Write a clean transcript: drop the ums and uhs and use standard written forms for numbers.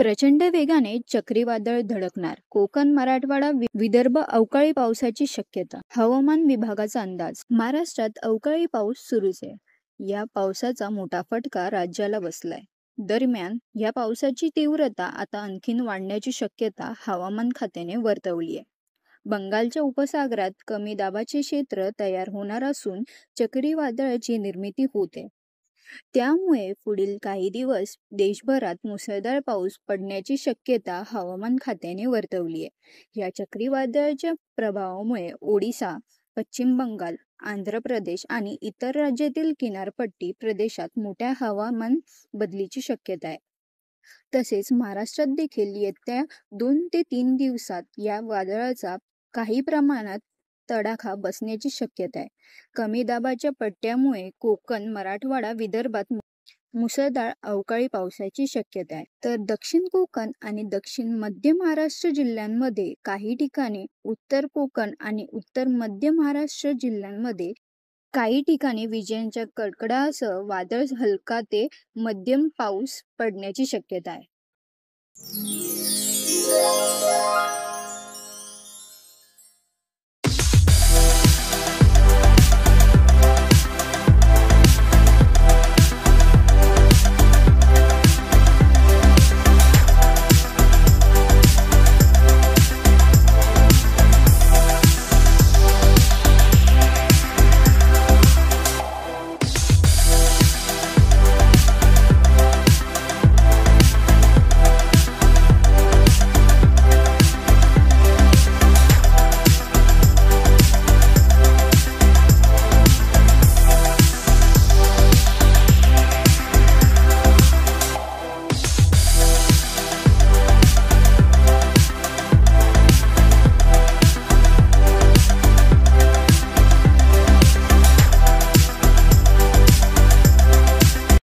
प्रचंड वेगाने चक्रीवादळ धडकणार, कोकण मराठवाडा विदर्भ अवकाळी पावसाची शक्यता. हवामान विभागाचा अंदाज. महाराष्ट्रात अवकाळी पाऊस सुरूच आहे. या पावसाचा मोठा फटका राज्याला बसलाय. दरम्यान या पावसाची तीव्रता आता आणखीन वाढण्याची शक्यता हवामान खात्याने वर्तवली आहे. बंगालच्या उपसागरात कमी दाबाचे क्षेत्र तयार होणार असून चक्रीवादळाची निर्मिती होते. त्यामुळे पुढील काही दिवस देशभरात मुसळधार पाऊस पडण्याची शक्यता हवामान खात्याने वर्तवली आहे. या चक्रीवादळाच्या प्रभावामुळे ओडिशा, पश्चिम बंगाल, आंध्र प्रदेश आणि इतर राज्यातील किनारपट्टी प्रदेशात मोठ्या हवामान बदलीची शक्यता आहे. तसेच महाराष्ट्रात देखील येत्या 2 ते 3 दिवसात या वादळाचा काही प्रमाणात तडाखा बसण्याची शक्यता आहे. कमी दाबाच्या पट्ट्यामुळे कोकण, मराठवाडा, विदर्भात मुसळधार अवकाळी पावसाची शक्यता आहे. तर दक्षिण कोकण आणि दक्षिण मध्य महाराष्ट्र जिल्ह्यांमध्ये काही ठिकाणी, उत्तर कोकण आणि उत्तर मध्य महाराष्ट्र जिल्ह्यांमध्ये काही ठिकाणी विजांच्या कडकडाटासह वादळ हलका ते मध्यम पाऊस पडण्याची शक्यता आहे.